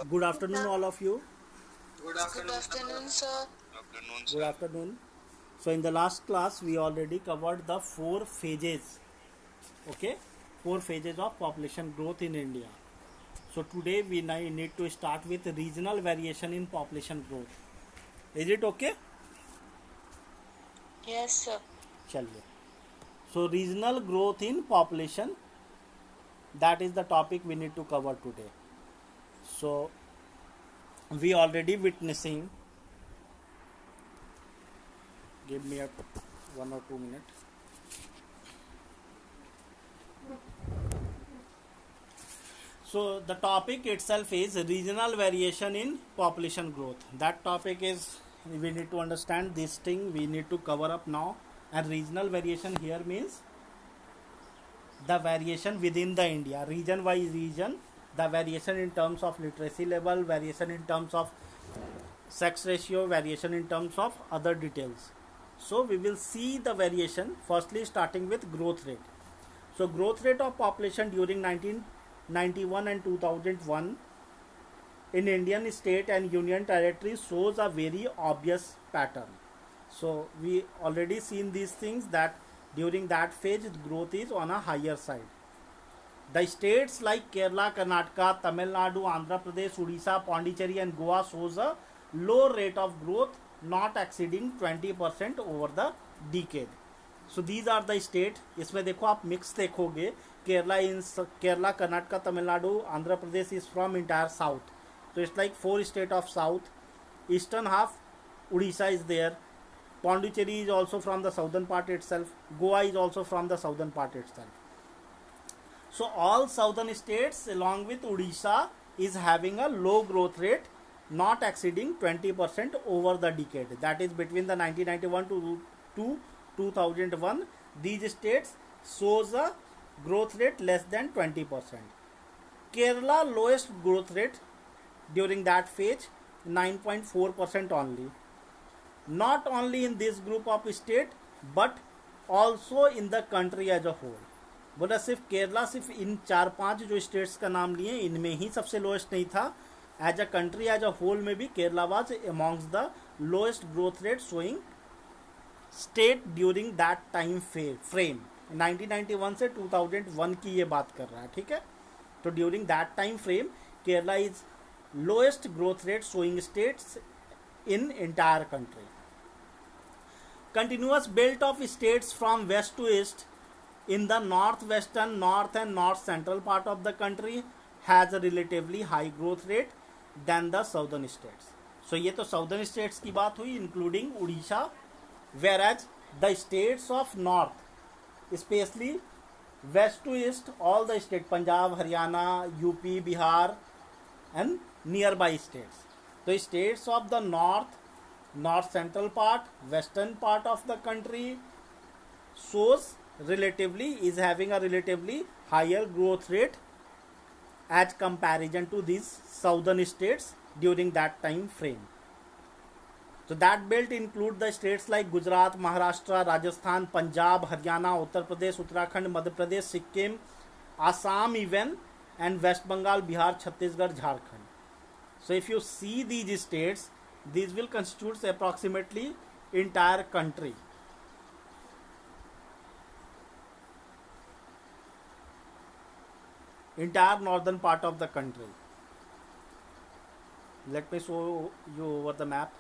Good afternoon, all of you. Good afternoon, sir. Good afternoon. So, in the last class, we already covered the four phases. Okay, four phases of population growth in India. So, today we need to start with regional variation in population growth. Is it okay? Yes, sir. चलिए. So, regional growth in population, that is the topic we need to cover today. So, we already witnessing. Give me a 1 or 2 minutes. So the topic itself is regional variation in population growth. That topic is, we need to understand this thing, we need to cover up now. And regional variation here means the variation within the India, region by region, the variation in terms of literacy level, variation in terms of sex ratio, variation in terms of other details. So we will see the variation firstly starting with growth rate. So growth rate of population during 1991 and 2001 in Indian state and union territories shows a very obvious pattern. So we already seen these things that during that phase growth is on a higher side. The states like Kerala, Karnataka, Tamil Nadu, Andhra Pradesh, Odisha, Pondicherry and Goa shows a low rate of growth not exceeding 20% over the decade. So these are the state. इसमें देखो आप mix देखोगे. Kerala, Karnataka, Tamil Nadu, Andhra Pradesh is from entire south. तो it's like 4 state of south. Eastern half Orissa is there. Pondicherry is also from the southern part itself. Goa is also from the southern part itself. So all southern states along with Odisha is having a low growth rate not exceeding 20% over the decade. That is between the 1991 to 2001. These states shows a growth rate less than 20%. Kerala lowest growth rate during that phase 9.4% only. Not only in this group of state but also in the country as a whole. बोला सिर्फ केरला, सिर्फ इन 4-5 जो states का नाम लिए इनमें ही सबसे lowest नहीं था. As a country as a whole में भी Kerala was amongst the lowest growth rate showing state during that time frame. 1991 से 2001 की ये बात कर रहा है. ठीक है. तो during that time frame Kerala is lowest growth rate showing states in entire country. Continuous belt of states from west to east in the northwestern, north and north central part of the country has a relatively high growth rate than the southern states. So ये तो southern states की बात हुई including Odisha, whereas the states of north, especially west to east, all the states Punjab, Haryana, UP, Bihar and nearby states. The states of the north central part, western part of the country is having a relatively higher growth rate as comparison to these southern states during that time frame. So that belt include the states like Gujarat, Maharashtra, Rajasthan, Punjab, Haryana, Uttar Pradesh, Uttarakhand, Madhya Pradesh, Sikkim, Assam even, and West Bengal, Bihar, Chhattisgarh, Jharkhand. So if you see these states, these will constitute approximately entire country. Entire northern part of the country. Let me show you over the map.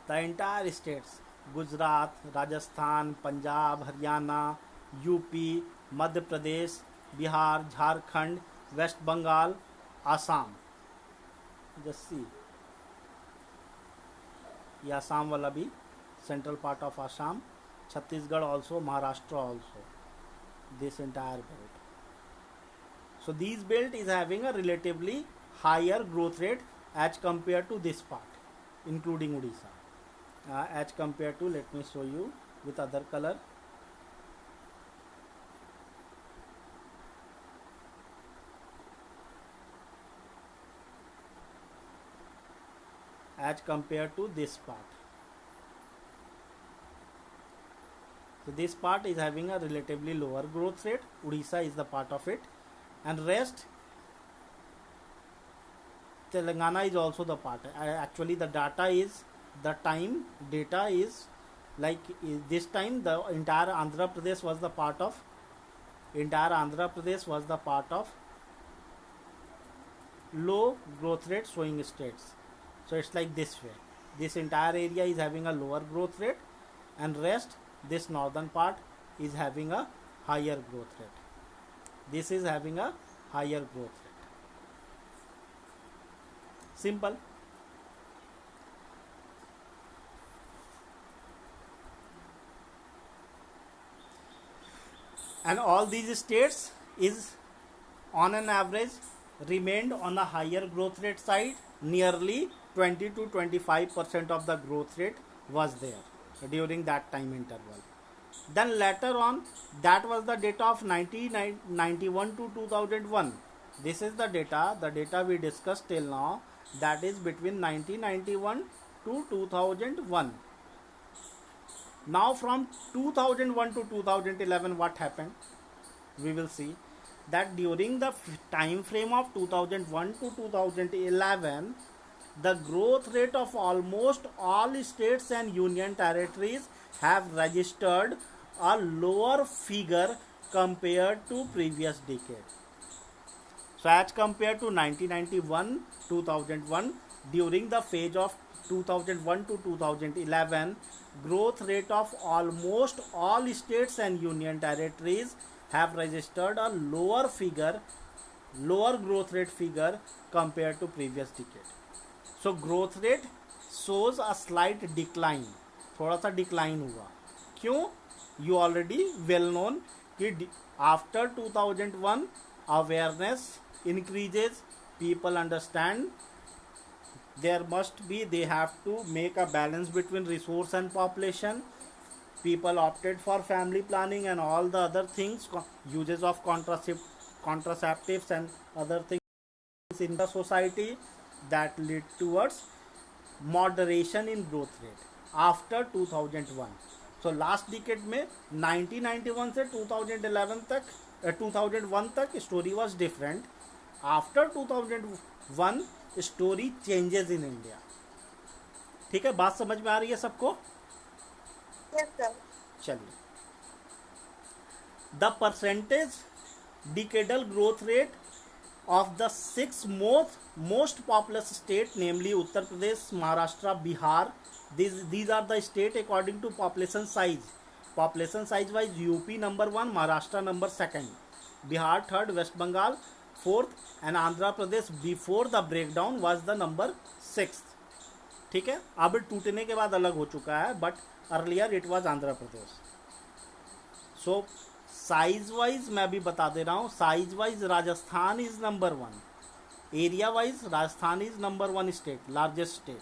The entire states Gujarat, Rajasthan, Punjab, Haryana, UP, Madhya Pradesh, Bihar, Jharkhand, West Bengal, Assam. Just see. ये आसाम वाला भी central part of Assam, Chhattisgarh also, Maharashtra also. This entire belt. So these belt is having a relatively higher growth rate as compared to this part, including Odisha. As compared to, let me show you, with other color. As compared to this part. So this part is having a relatively lower growth rate. Odisha is the part of it, and rest Telangana is also the part. Actually, the data is the time data is like this time the entire Andhra Pradesh was the part of low growth rate showing states. So it's like this way. This entire area is having a lower growth rate, and rest this northern part is having a higher growth rate. This is having a higher growth rate. Simple. And all these states is on an average remained on a higher growth rate side. Nearly 20 to 25% of the growth rate was there during that time interval. Then later on, that was the data of 1991 to 2001. This is the data we discussed till now, that is between 1991 to 2001. Now from 2001 to 2011, what happened? We will see that during the time frame of 2001 to 2011, the growth rate of almost all states and union territories have registered a lower figure compared to previous decade. So as compared to 1991 2001, during the phase of 2001 to 2011, growth rate of almost all states and union territories have registered a lower growth rate figure compared to previous decade. So growth rate shows a slight decline, थोड़ा सा decline हुआ. क्यों? You already well known कि after 2001 awareness increases, people understand they have to make a balance between resource and population. People opted for family planning and all the other things, uses of contraceptives and other things in the society, that lead towards moderation in growth rate after 2001. So last decade में 1991 से 2001 तक story was different. After 2001 story changes in India. ठीक है, बात समझ में आ रही है सबको? Yes, sir. चलिए, the percentage decadal growth rate of the six most populous state, namely Uttar Pradesh, Maharashtra, Bihar. These are the state according to population size. Population size wise, UP number 1, Maharashtra number 2nd, Bihar 3rd, West Bengal 4th, and Andhra Pradesh before the breakdown was the number 6th. ठीक है, अब टूटने के बाद अलग हो चुका है, but earlier it was Andhra Pradesh. So size wise मैं अभी बता दे रहा हूँ. Size wise Rajasthan is number 1, area wise Rajasthan is number 1 state, largest state,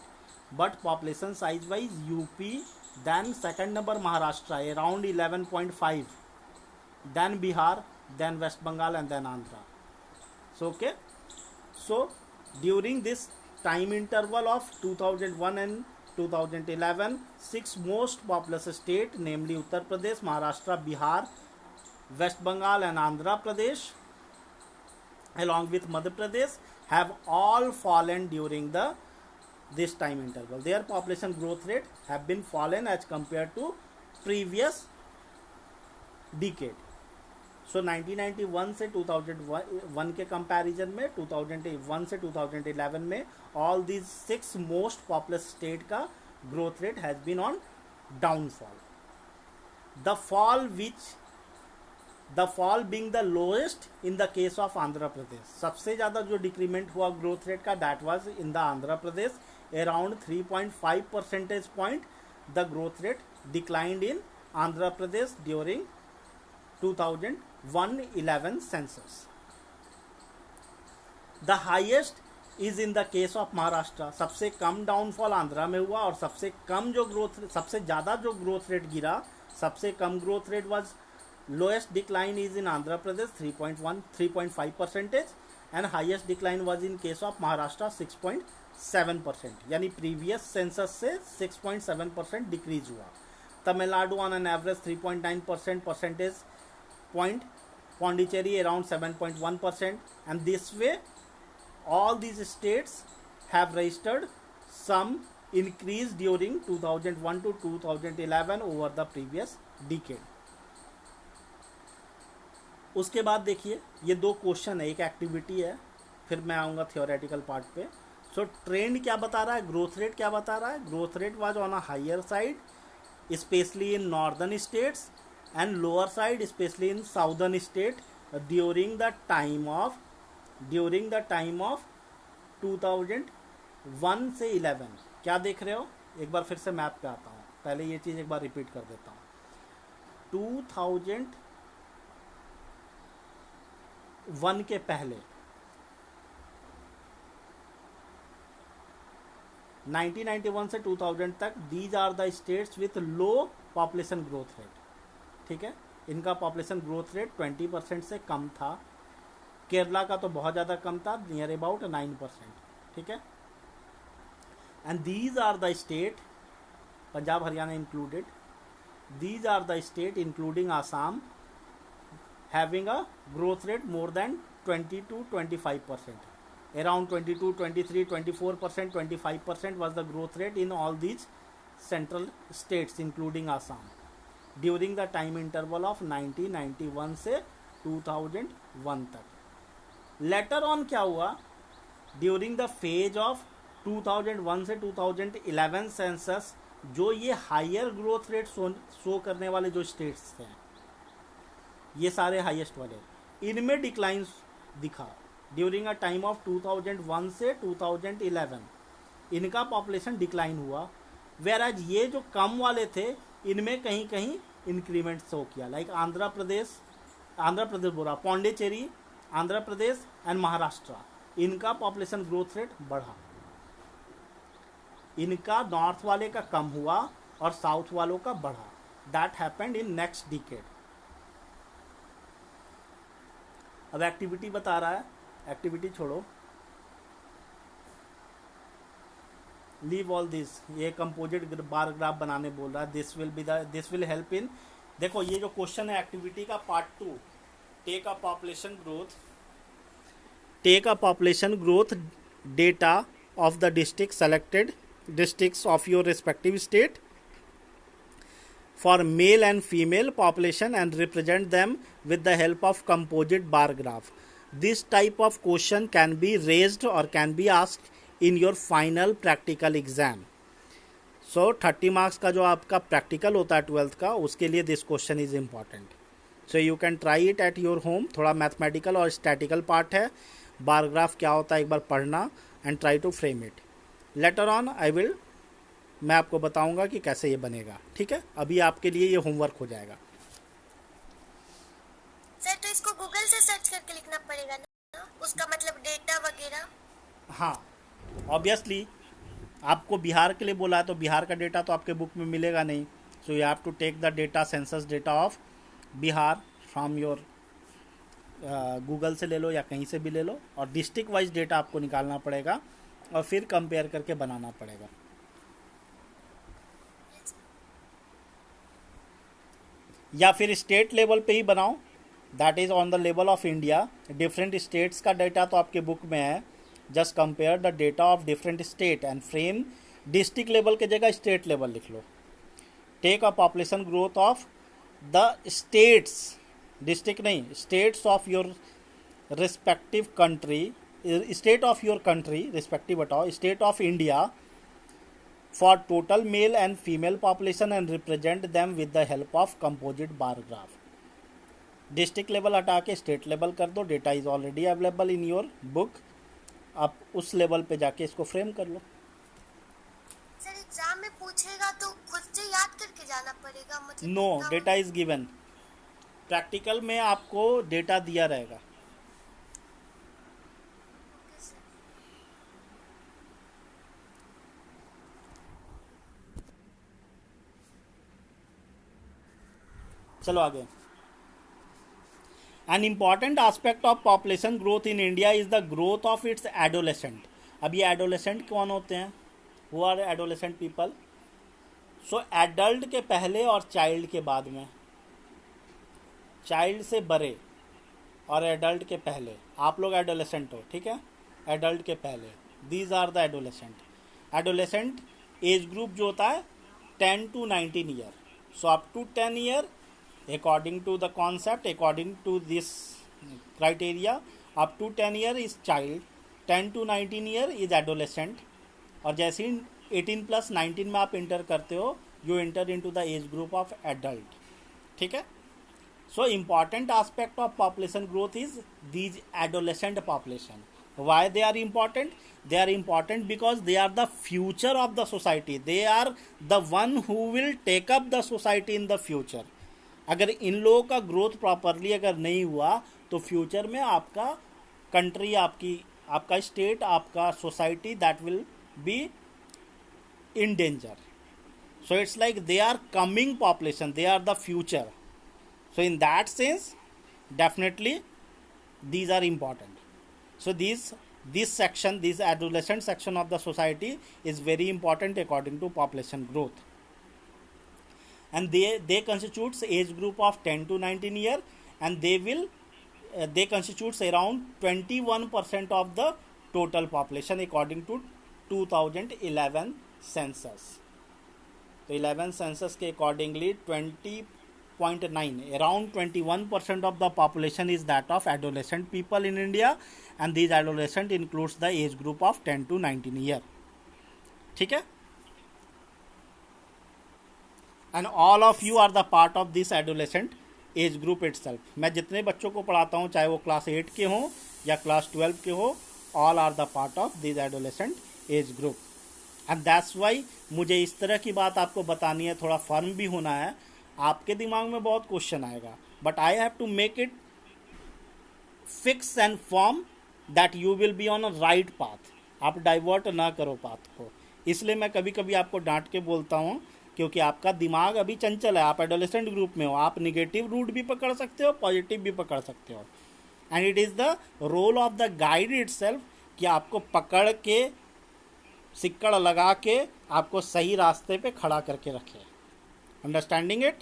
but population size wise UP, then second number Maharashtra around 11.5, then Bihar, then West Bengal and then Andhra. So okay, so during this time interval of 2001 and 2011, 6 most populous state, namely Uttar Pradesh, Maharashtra, Bihar, West Bengal and Andhra Pradesh along with Madhya Pradesh have all fallen during this time interval. Their population growth rate have been fallen as compared to previous decade. So 1991 से 2001 के comparison में 2001 से 2011 में all these 6 most populous state का growth rate has been on downfall. The fall being the lowest in the case of Andhra Pradesh. सबसे ज़्यादा जो decrement हुआ ग्रोथ रेट का, that was in the Andhra Pradesh, around 3.5 percentage point. The growth rate declined in Andhra Pradesh during 2001-11 census. The highest is in the case of Maharashtra. सबसे कम downfall Andhra में हुआ और सबसे ज़्यादा जो ग्रोथ रेट गिरा सबसे कम growth rate was lowest decline is in Andhra Pradesh 3.5% and highest decline was in case of Maharashtra 6.7%, यानी प्रीवियस सेंसस से 6.7% डिक्रीज हुआ. Tamil Nadu on an average 3.9% percentage point, Pondicherry around 7.1%, and this way all these states have registered some increase during 2001 to 2011 over the previous decade. उसके बाद देखिए ये दो question है, एक एक्टिविटी है, फिर मैं आऊँगा थियोरेटिकल पार्ट पे. सो ट्रेंड क्या बता रहा है, ग्रोथ रेट क्या बता रहा है. Growth rate was on a higher side specially in northern states and lower side especially in southern state during the time of 2001 से 11. क्या देख रहे हो, एक बार फिर से मैप पे आता हूँ, पहले ये चीज़ एक बार रिपीट कर देता हूँ. 2001 के पहले 1991 से 2000 तक these are the states with low population growth rate. ठीक है, इनका पॉपुलेशन ग्रोथ रेट 20% से कम था. केरला का तो बहुत ज़्यादा कम था, नियर अबाउट 9%. ठीक है, and these are the state, Punjab Haryana included, these are the state including Assam having a growth rate more than 20 to 25%. Around 22, 23, 24%, 25% was the growth rate in all these central states including Assam during the time interval of 1991 से 2001 तक. Later on क्या हुआ, during the phase of 2001 से 2011 census, जो ये higher growth rate show करने वाले जो स्टेट्स थे, ये सारे हाईएस्ट वाले, इनमें डिक्लाइन दिखा. ड्यूरिंग अ टाइम ऑफ 2001 से 2011 इनका पॉपुलेशन डिक्लाइन हुआ. वेयर एज ये जो कम वाले थे इनमें कहीं कहीं इंक्रीमेंट शो किया. लाइक आंध्र प्रदेश बोला, पौंडीचेरी, आंध्र प्रदेश एंड महाराष्ट्र, इनका पॉपुलेशन ग्रोथ रेट बढ़ा. इनका नॉर्थ वाले का कम हुआ और साउथ वालों का बढ़ा. That happened in next decade. अब एक्टिविटी बता रहा है, एक्टिविटी छोड़ो, लीव ऑल दिस. ये कंपोजिट बार ग्राफ बनाने बोल रहा है. दिस विल हेल्प इन, देखो ये जो क्वेश्चन है एक्टिविटी का part 2, take a population growth data of the district selected districts of your respective state for male and female population and represent them with the help of composite bar graph. This type of question can be raised और can be asked in your final practical exam. So 30 marks का जो आपका practical होता है 12th का, उसके लिए this question is important. So you can try it at your home. थोड़ा मैथमेटिकल और स्टैटिकल पार्ट है. बार ग्राफ क्या होता है एक बार पढ़ना and try to frame it. Later on मैं आपको बताऊंगा कि कैसे ये बनेगा. ठीक है, अभी आपके लिए ये होमवर्क हो जाएगा. सर तो इसको गूगल से सर्च करके लिखना पड़ेगा ना, उसका मतलब डेटा वगैरह. हाँ, ऑब्वियसली आपको बिहार के लिए बोला है तो बिहार का डेटा तो आपके बुक में मिलेगा नहीं. So you have to take the data, census data of Bihar from your Google से ले लो या कहीं से भी ले लो, और डिस्ट्रिक्ट वाइज डेटा आपको निकालना पड़ेगा और फिर कंपेयर करके बनाना पड़ेगा. या फिर स्टेट लेवल पे ही बनाओ, that is on the level of India. Different states का डेटा तो आपके बुक में है. Just compare the data of different state and frame. District level के जगह स्टेट लेवल लिख लो. Take a population growth of the states, district नहीं, states of your respective country, state of your country, respective हटाओ, state of India for total male and female population and represent them with the help of composite bar graph. District level हटा के state level कर दो. Data is already available in your book. आप उस level पे जाके इसको frame कर लो. सर एग्जाम में पूछेगा तो खुद से याद करके जाना पड़ेगा, मतलब no, data is given. Practical में आपको डेटा दिया रहेगा. चलो आगे. An important aspect of population growth in India is the growth of its adolescent. अब ये adolescent कौन होते हैं? Who are adolescent people? So adult के पहले और child के बाद में, child से बड़े और adult के पहले, आप लोग adolescent हो, ठीक है? Adult के पहले, these are the adolescent. Adolescent age group जो होता है 10 to 19 year. So up to 10 year, according to the concept, according to this criteria, up to 10 year is child, 10 to 19 year is adolescent, और जैसे ही 18 plus 19 में आप inter करते हो, you inter into the age group of adult. ठीक है. So important aspect of population growth is these adolescent population. Why they are important? They are important because they are the future of the society. They are the one who will take up the society in the future. अगर इन लोगों का growth properly अगर नहीं हुआ तो future में आपका country, आपका स्टेट, आपका society, that will be in danger. So it's like they are coming population, they are the future. So in that sense, definitely these are important. So this section, this adolescent section of the society is very important according to population growth. And they constitutes age group of 10 to 19 year, and they constitutes around 21% of the total population according to 2011 census. तो 11 census के accordingly 20.9 around 21% of the population is that of adolescent people in India, and this adolescent includes the age group of 10 to 19 year. ठीक है. And all of you are the part of this adolescent age group itself. मैं जितने बच्चों को पढ़ाता हूँ, चाहे वो क्लास 8 के हों या क्लास 12 के हो, all are the part of this adolescent age group. And that's why मुझे इस तरह की बात आपको बतानी है, थोड़ा फर्म भी होना है. आपके दिमाग में बहुत क्वेश्चन आएगा, but I have to make it fix and form that you will be on a right path. आप डाइवर्ट ना करो पाथ को. इसलिए मैं कभी कभी आपको डांट के बोलता हूँ, क्योंकि आपका दिमाग अभी चंचल है. आप एडोलेसेंट ग्रुप में हो, आप निगेटिव रूट भी पकड़ सकते हो, पॉजिटिव भी पकड़ सकते हो. And it is the role of the guide itself कि आपको पकड़ के, सिक्कड़ लगा के, आपको सही रास्ते पे खड़ा करके रखे. Understanding it?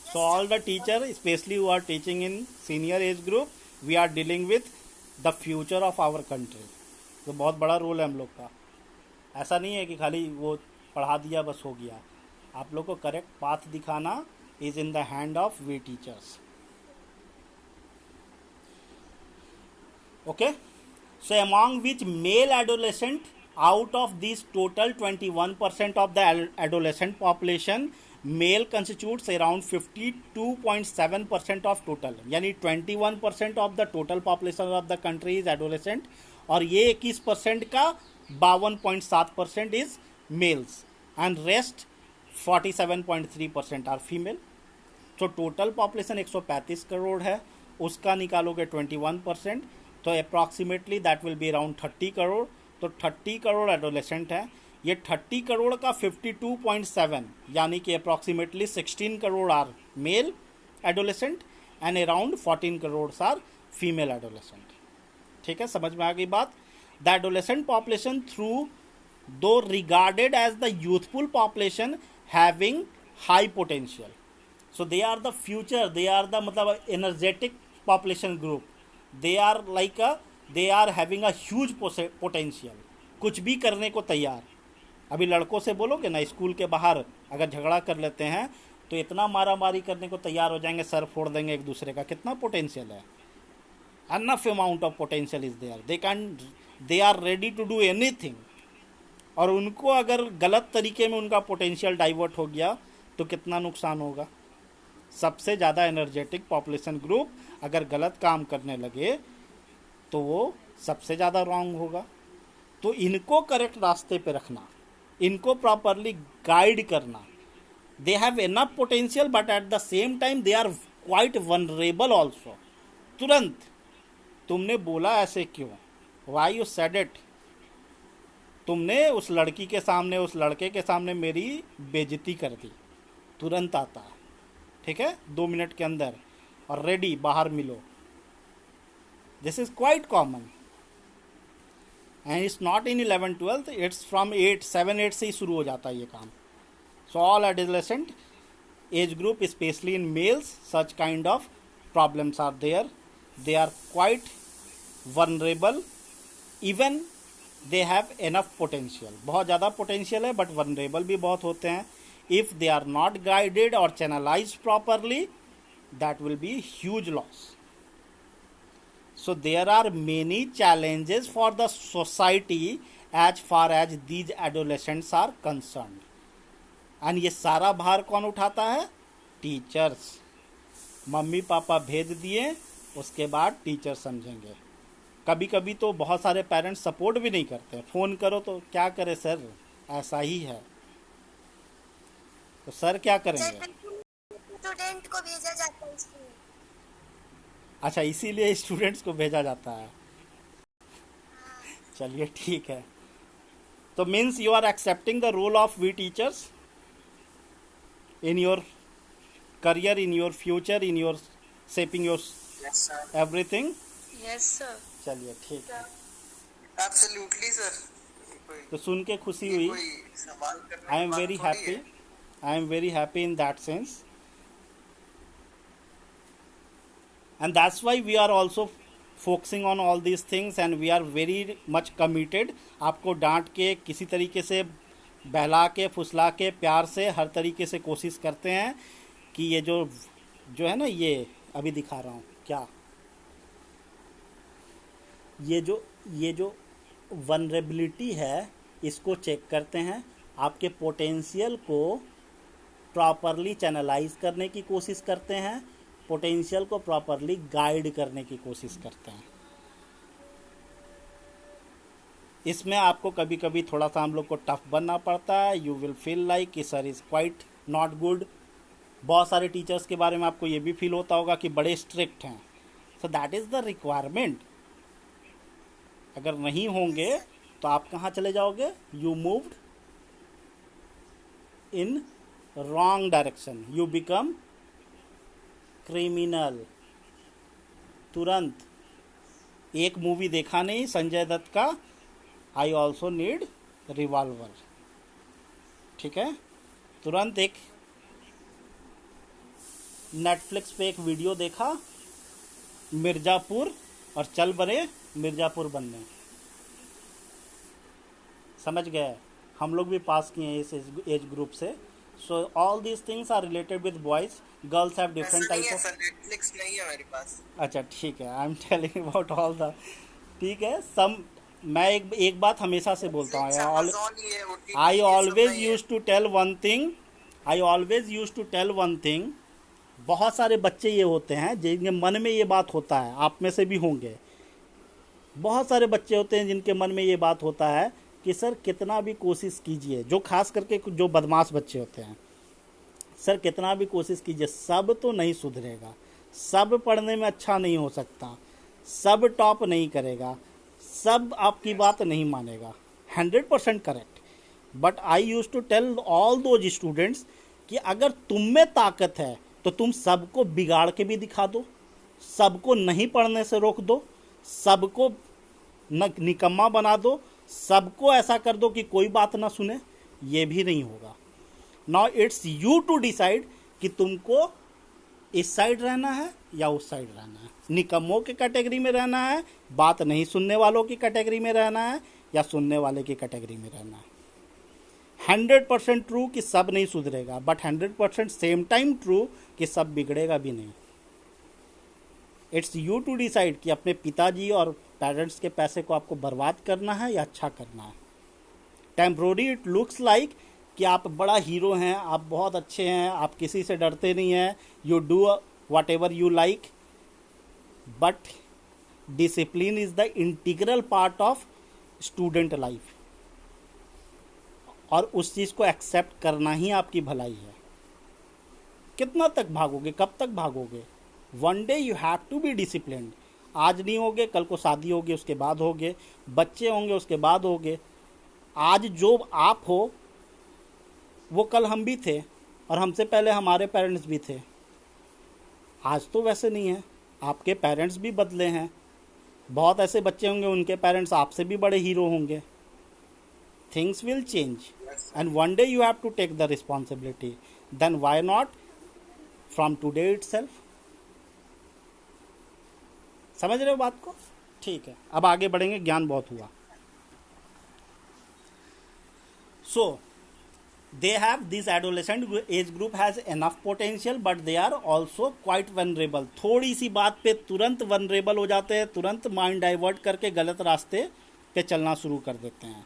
So all the teacher, specially who are teaching in senior age group, we are dealing with the future of our country. तो बहुत बड़ा रोल है हम लोग का. ऐसा नहीं है कि खाली वो पढ़ा दिया बस हो गया. आप लोग को करेक्ट पाथ दिखाना is in the hand of we teachers. Okay. So among which male adolescent, out of these total 21% of the adolescent population, male constitutes around 52.7% of total. यानी 21% of the total population of the country is adolescent, और ये 21% का 52.7% is males, and rest 47.3% are female. So total population 135 crore है, उसका निकालोगे 21%, तो approximately that will be around 30 crore. तो 30 crore adolescent है. ये 30 करोड़ का 52.7 यानी कि approximately 16 crore are male adolescent and around 14 crore are female adolescent. ठीक है, समझ में आ गई बात. द एडोलेसेंट पॉपुलेशन थ्रू दो regarded as the youthful population having high potential. So they are the future, they are the मतलब energetic population group. they are having a huge potential. कुछ भी करने को तैयार. अभी लड़कों से बोलोगे ना, स्कूल के बाहर अगर झगड़ा कर लेते हैं तो इतना मारा मारी करने को तैयार हो जाएंगे, सर फोड़ देंगे एक दूसरे का. कितना पोटेंशियल है. enough amount of potential is there. they are ready to do anything. और उनको अगर गलत तरीके में उनका पोटेंशियल डाइवर्ट हो गया तो कितना नुकसान होगा. सबसे ज़्यादा एनर्जेटिक पॉपुलेशन ग्रुप अगर गलत काम करने लगे तो वो सबसे ज़्यादा रॉन्ग होगा. तो इनको करेक्ट रास्ते पे रखना, इनको प्रॉपरली गाइड करना. They have enough potential but at the same time they are quite vulnerable also. तुरंत तुमने बोला ऐसे क्यों, वाई यू सेड इट. तुमने उस लड़की के सामने, उस लड़के के सामने मेरी बेइज्जती कर दी. तुरंत आता है, ठीक है, 2 मिनट के अंदर, और रेडी, बाहर मिलो. This is quite common and it's not in 11th-12th, it's from 7-8 से ही शुरू हो जाता है ये काम. So all adolescent age group, specially in males, such kind of problems are there. They are quite vulnerable, even they have enough potential. बहुत ज़्यादा पोटेंशियल है बट वनरेबल भी बहुत होते हैं. If they are not guided और channelized properly, that will be huge loss. So there are many challenges for the society as far as these adolescents are concerned. And ये सारा भार कौन उठाता है? टीचर्स. मम्मी पापा भेज दिए, उसके बाद टीचर समझेंगे. कभी कभी तो बहुत सारे पेरेंट्स सपोर्ट भी नहीं करते. फ़ोन करो तो क्या करे सर, ऐसा ही है. तो सर क्या करेंगे? स्टूडेंट को भेजा जाता है स्कूल. अच्छा, इसीलिए स्टूडेंट्स को भेजा जाता है. चलिए ठीक है. तो means you are accepting the role of we teachers in your career, in your future, in your shaping your everything. Yes sir. चलिए ठीक है. Absolutely sir. तो सुन के खुशी हुई. I am very happy. I am very happy in that sense. And that's why we are also focusing on all these things and we are very much committed. आपको डांट के, किसी तरीके से बहला के, फुसला के, प्यार से, हर तरीके से कोशिश करते हैं कि ये जो है ना, ये अभी दिखा रहा हूँ क्या, ये जो वनरेबिलिटी है, इसको चेक करते हैं. आपके पोटेंशियल को प्रॉपरली चैनलाइज करने की कोशिश करते हैं, पोटेंशियल को प्रॉपरली गाइड करने की कोशिश करते हैं. इसमें आपको कभी कभी थोड़ा सा हम लोग को टफ बनना पड़ता है. यू विल फील लाइक कि sir is quite not good. बहुत सारे टीचर्स के बारे में आपको ये भी फील होता होगा कि बड़े स्ट्रिक्ट हैं. So that is the requirement. अगर नहीं होंगे तो आप कहाँ चले जाओगे? You moved in wrong direction, you become criminal. तुरंत. एक मूवी देखा नहीं संजय दत्त का, आई ऑल्सो नीड रिवॉल्वर, ठीक है, तुरंत एक नेटफ्लिक्स पे एक वीडियो देखा, मिर्ज़ापुर, और चल बने मिर्ज़ापुर बनने. समझ गए? हम लोग भी पास किए हैं इस एज ग्रुप से. So all these things are related with boys. Girls have different type of. Netflix नहीं है मेरे पास. अच्छा ठीक है. I'm telling about all the. ठीक है. मैं एक बात हमेशा से बोलता हूँ. I always used to tell one thing. I always used to tell one thing. बहुत सारे बच्चे ये होते हैं जिनके मन में ये बात होता है, आप में से भी होंगे. बहुत सारे बच्चे होते हैं जिनके मन में ये बात होता है कि सर कितना भी कोशिश कीजिए, जो खास करके जो बदमाश बच्चे होते हैं, सर कितना भी कोशिश कीजिए, सब तो नहीं सुधरेगा, सब पढ़ने में अच्छा नहीं हो सकता, सब टॉप नहीं करेगा, सब आपकी बात नहीं मानेगा. 100% correct. But I use to tell all those students कि अगर तुम में ताकत है तो तुम सबको बिगाड़ के भी दिखा दो, सबको नहीं पढ़ने से रोक दो, सबको निकम्मा बना दो, सबको ऐसा कर दो कि कोई बात ना सुने. ये भी नहीं होगा. Now it's you to decide कि तुमको इस साइड रहना है या उस साइड रहना है. निकम्मों के कैटेगरी में रहना है, बात नहीं सुनने वालों की कैटेगरी में रहना है, या सुनने वाले की कैटेगरी में रहना है. 100% ट्रू कि सब नहीं सुधरेगा, बट 100% सेम टाइम ट्रू कि सब बिगड़ेगा भी नहीं. इट्स यू टू डिसाइड कि अपने पिताजी और पेरेंट्स के पैसे को आपको बर्बाद करना है या अच्छा करना है. टेम्प्रोरी इट लुक्स लाइक कि आप बड़ा हीरो हैं, आप बहुत अच्छे हैं, आप किसी से डरते नहीं हैं, you do what ever you like, but discipline is the integral part of student life. और उस चीज़ को एक्सेप्ट करना ही आपकी भलाई है. कितना तक भागोगे, कब तक भागोगे? One day you have to be disciplined. आज नहीं होगे, कल को शादी होगी, उसके बाद होगे, बच्चे होंगे, उसके बाद होगे. आज जो आप हो वो कल हम भी थे, और हमसे पहले हमारे पेरेंट्स भी थे। आज तो वैसे नहीं है, आपके पेरेंट्स भी बदले हैं। बहुत ऐसे बच्चे होंगे उनके पेरेंट्स आपसे भी बड़े हीरो होंगे। Things will change and one day you have to take the responsibility, then why not from today itself. समझ रहे हो बात को? ठीक है, अब आगे बढ़ेंगे, ज्ञान बहुत हुआ। सो they have this adolescent age group has enough potential but they are also quite vulnerable। थोड़ी सी बात पे तुरंत vulnerable हो जाते हैं, तुरंत माइंड डाइवर्ट करके गलत रास्ते पे चलना शुरू कर देते हैं।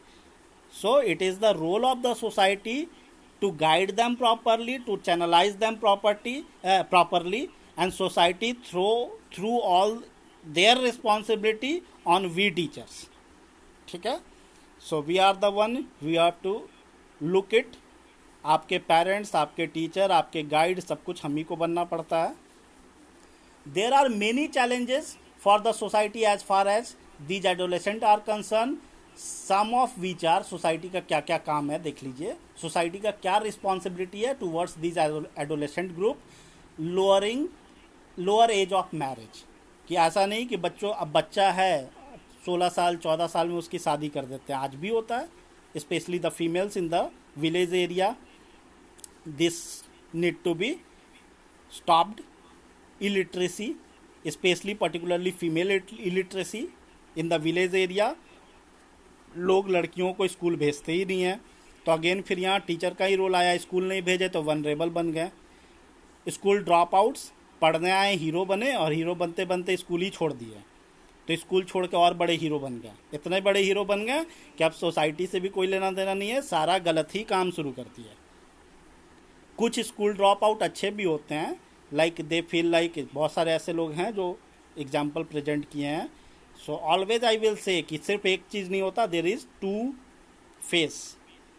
so it is the role of the society to guide them properly, to channelize them properly and society through all their responsibility on we teachers। ठीक है, so we are the one, we have to look it। आपके parents, आपके teacher, आपके guide, सब कुछ हम ही को बनना पड़ता है। There are many challenges for the society as far as these adolescent are concern, some of which are, society का क्या क्या काम है देख लीजिए, सोसाइटी का क्या रिस्पॉन्सिबिलिटी है towards these adolescent group. Lower age of marriage, कि ऐसा नहीं कि अब बच्चा है 16 साल 14 साल में उसकी शादी कर देते हैं, आज भी होता है, specially the females in the village area. This need to be stopped। illiteracy, especially particularly female illiteracy in the village area, लोग लड़कियों को स्कूल भेजते ही नहीं हैं। तो अगेन फिर यहाँ टीचर का ही रोल आया, स्कूल नहीं भेजे तो वनरेबल बन गए। स्कूल ड्रॉप आउट्स, पढ़ने आए हीरो बने और हीरो बनते बनते स्कूल ही छोड़ दिए, तो स्कूल छोड़ के और बड़े हीरो बन गए। इतने बड़े हीरो बन गए कि अब सोसाइटी से भी कोई लेना देना नहीं है, सारा गलत ही काम शुरू करती है। कुछ स्कूल ड्रॉप आउट अच्छे भी होते हैं, लाइक दे फील लाइक, बहुत सारे ऐसे लोग हैं जो एग्जाम्पल प्रेजेंट किए हैं। So always I will say कि सिर्फ एक चीज़ नहीं होता, there is to face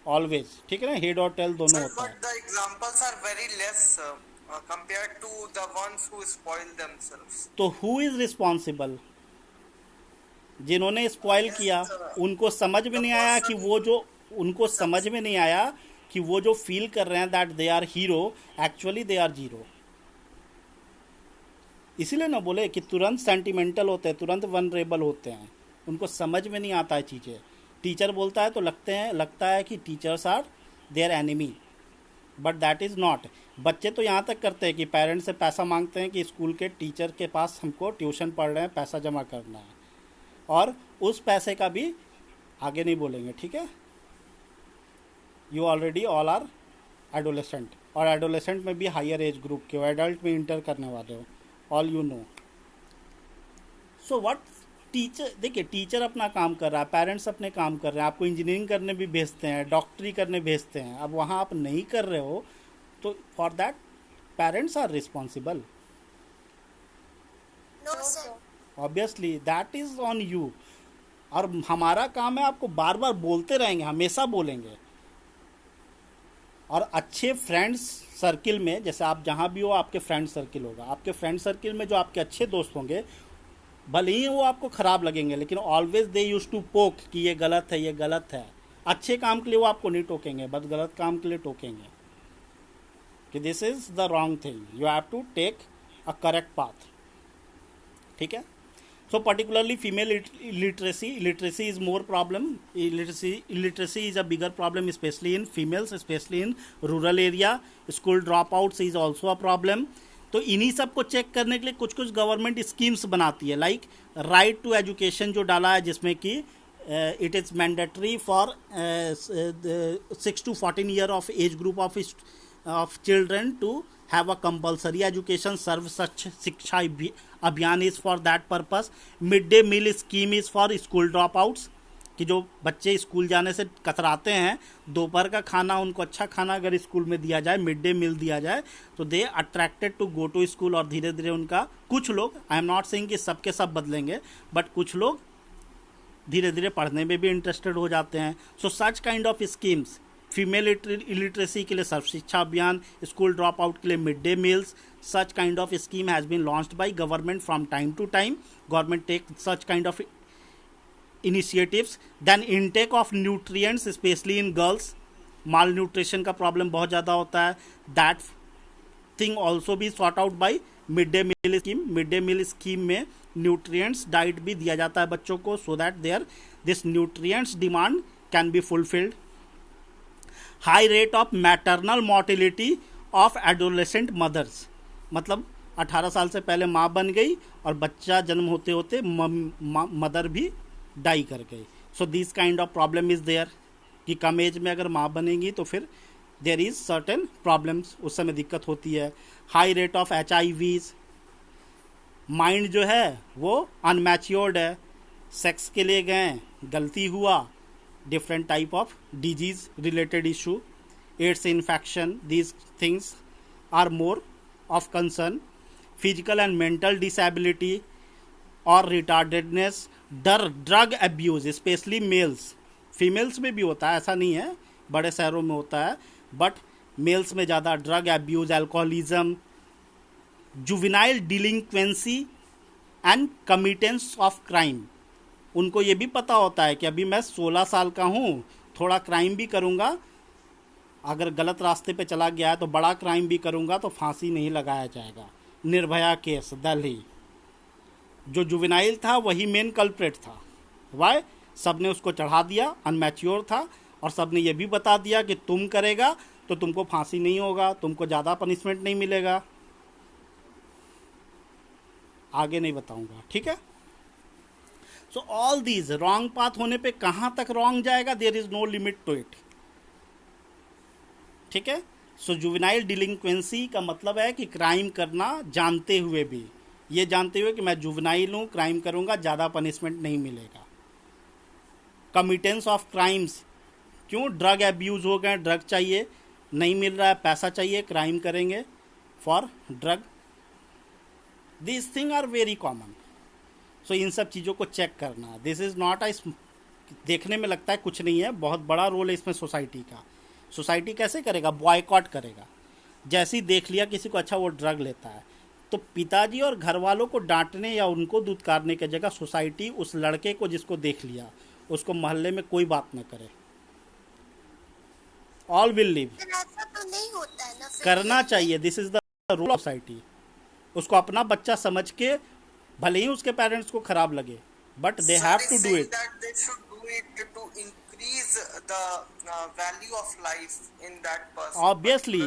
always. ठीक है ना, हेड और टेल दोनों होता है। But the examples are very less compared to the ones who spoil themselves। तो हु इज रिस्पॉन्सिबल? जिन्होंने स्पॉइल किया उनको समझ में नहीं आया कि वो जो, उनको समझ में नहीं आया कि वो जो फील कर रहे हैं that they are hero, actually they are zero. इसीलिए ना बोले कि तुरंत सेंटिमेंटल होते हैं, तुरंत वनरेबल होते हैं, उनको समझ में नहीं आता है चीज़ें। टीचर बोलता है तो लगता है कि teachers are their enemy, but that is not. बच्चे तो यहाँ तक करते हैं कि पेरेंट्स से पैसा मांगते हैं कि स्कूल के टीचर के पास हमको ट्यूशन पढ़ रहे हैं, पैसा जमा करना है, और उस पैसे का भी आगे नहीं बोलेंगे। ठीक है, you already all are adolescent, और एडोलेसेंट में भी हायर एज ग्रुप के हो, एडल्ट में इंटर करने वाले हो, all you know. So what teacher, देखिए टीचर अपना काम कर रहा है, पेरेंट्स अपने काम कर रहे हैं, आपको इंजीनियरिंग करने भी भेजते हैं, डॉक्टरी करने भेजते हैं। अब वहाँ आप नहीं कर रहे हो तो for that parents are responsible. No sir. Obviously that is on you. और हमारा काम है आपको बार बार बोलते रहेंगे, हमेशा बोलेंगे। और अच्छे फ्रेंड्स सर्किल में, जैसे आप जहाँ भी हो आपके फ्रेंड सर्किल होगा, आपके फ्रेंड सर्किल में जो आपके अच्छे दोस्त होंगे, भले ही वो आपको ख़राब लगेंगे, लेकिन always they use to poke कि ये गलत है, ये गलत है। अच्छे काम के लिए वो आपको नहीं टोकेंगे, बस गलत काम के लिए टोकेंगे कि this is the wrong thing, you have to take a correct path. ठीक है, so particularly female illiteracy is more problem। illiteracy is a bigger problem, especially in females, especially in rural area। school dropouts is also a problem। तो इन्हीं सब को check करने के लिए कुछ कुछ गवर्नमेंट स्कीम्स बनाती है, लाइक राइट टू एजुकेशन जो डाला है, जिसमें कि it is mandatory for 6 to 14 year of age group of children to have a compulsory education। Sarva Shiksha Abhiyan is for that purpose. Mid day meal scheme is for school drop outs, कि जो बच्चे school जाने से कतराते हैं, दोपहर का खाना उनको अच्छा खाना अगर स्कूल में दिया जाए, मिड डे मील दिया जाए, तो they attracted to go to school. और धीरे धीरे उनका, कुछ लोग, आई एम नॉट सेइंग कि सबके सब बदलेंगे, बट कुछ लोग धीरे धीरे पढ़ने में भी इंटरेस्टेड हो जाते हैं। So such kind of schemes, female illiteracy के लिए सर्व शिक्षा अभियान, स्कूल ड्रॉप आउट के लिए mid day meals, such kind of scheme has been launched by government from time to time। government take such kind of initiatives। then intake of nutrients, especially in girls, malnutrition का problem बहुत ज़्यादा होता है, that thing also be sort out by mid day meal scheme. Mid day meal scheme में nutrients diet भी दिया जाता है बच्चों को, so that there this nutrients demand can be fulfilled. High rate of maternal mortality of adolescent mothers, मतलब 18 साल से पहले माँ बन गई और बच्चा जन्म होते होते मदर भी डाई कर गई. So this kind of problem is there कि कम एज में अगर माँ बनेगी तो फिर देयर इज़ सर्टेन प्रॉब्लम्स, उस समय दिक्कत होती है. High rate of HIV, mind जो है वो अनमैच्योर्ड है, सेक्स के लिए गए, गलती हुआ, different type of disease related issue, AIDS infection, these things are more of concern. Physical and mental disability और retardedness, drug abuse specially males, females में भी होता है, ऐसा नहीं है, बड़े शहरों में होता है, बट मेल्स में ज़्यादा drug abuse, alcoholism, juvenile delinquency and commitence of crime. उनको ये भी पता होता है कि अभी मैं 16 साल का हूँ, थोड़ा क्राइम भी करूँगा, अगर गलत रास्ते पे चला गया है तो बड़ा क्राइम भी करूँगा तो फांसी नहीं लगाया जाएगा. निर्भया केस दिल्ली, जो जुवेनाइल था वही मेन कल्प्रेट था. वाई? सब ने उसको चढ़ा दिया, अनमैच्योर था, और सब ने ये भी बता दिया कि तुम करेगा तो तुमको फांसी नहीं होगा, तुमको ज़्यादा पनिशमेंट नहीं मिलेगा. आगे नहीं बताऊंगा, ठीक है. So all these wrong path होने पे कहाँ तक रॉन्ग जाएगा, there is no limit to it, ठीक है. सो जुवेनाइल डिलिंक्वेंसी का मतलब है कि क्राइम करना जानते हुए भी, ये जानते हुए कि मैं जुवेनाइल हूँ, क्राइम करूँगा, ज़्यादा पनिशमेंट नहीं मिलेगा. कमिटेंस ऑफ क्राइम्स, क्यों? ड्रग एब्यूज़ हो गए, ड्रग चाहिए, नहीं मिल रहा है, पैसा चाहिए, क्राइम करेंगे for drug. This thing are very common. So इन सब चीज़ों को चेक करना, दिस इज़ नॉट अ, देखने में लगता है कुछ नहीं है, बहुत बड़ा रोल है इसमें सोसाइटी का. सोसाइटी कैसे करेगा? बॉयकॉट करेगा. जैसे ही देख लिया किसी को अच्छा वो ड्रग लेता है, तो पिताजी और घर वालों को डांटने या उनको दुत्कारने की जगह सोसाइटी उस लड़के को जिसको देख लिया उसको मोहल्ले में कोई बात न करे. All will live. ऐसा तो नहीं होता है ना, फिर करना चाहिए, this is the role of society. उसको अपना बच्चा समझ के, भले ही उसके पेरेंट्स को खराब लगे, but they have to do it. They should do it to increase the value of life in that person. Obviously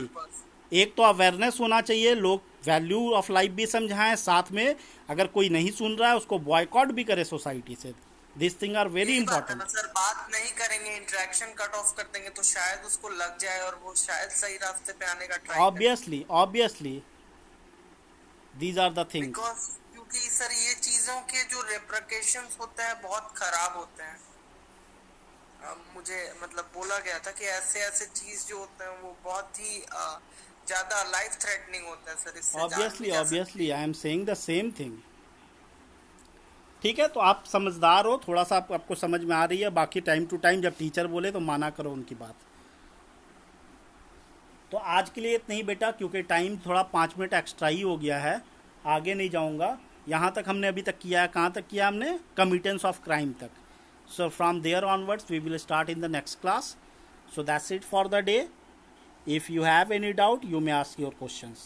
एक तो अवेयरनेस होना चाहिए, लोग वैल्यू ऑफ लाइफ भी समझाएं, साथ में अगर कोई नहीं सुन रहा है उसको बॉयकॉट भी करे सोसाइटी से. This thing are very important. Sir बात नहीं करेंगे, इंटरेक्शन कट ऑफ कर देंगे तो शायद उसको लग जाए और वो शायद सही रास्ते पे आने का ट्राई करे. Obviously these are the thing. Because क्योंकि सर ये चीजों के जो रेप्रिकेशंस होते हैं बहुत खराब होते हैं. मुझे मतलब बोला गया था कि ऐसे ऐसे चीज जो होते हैं वो बहुत ही ज्यादा लाइफ थ्रेटनिंग होता है सर. इससे obviously I am saying the same thing. ठीक है, तो आप समझदार हो, थोड़ा सा आपको समझ में आ रही है. बाकी टाइम टू टाइम जब टीचर बोले तो माना करो उनकी बात. तो आज के लिए इतना ही बेटा, क्योंकि टाइम थोड़ा 5 मिनट एक्स्ट्रा ही हो गया है, आगे नहीं जाऊंगा. यहाँ तक हमने अभी तक किया है. कहाँ तक किया हमने? कमिटेंस ऑफ क्राइम तक. So from there onwards we will start in the next class. So that's it for the day. If you have any doubt, you may ask your questions.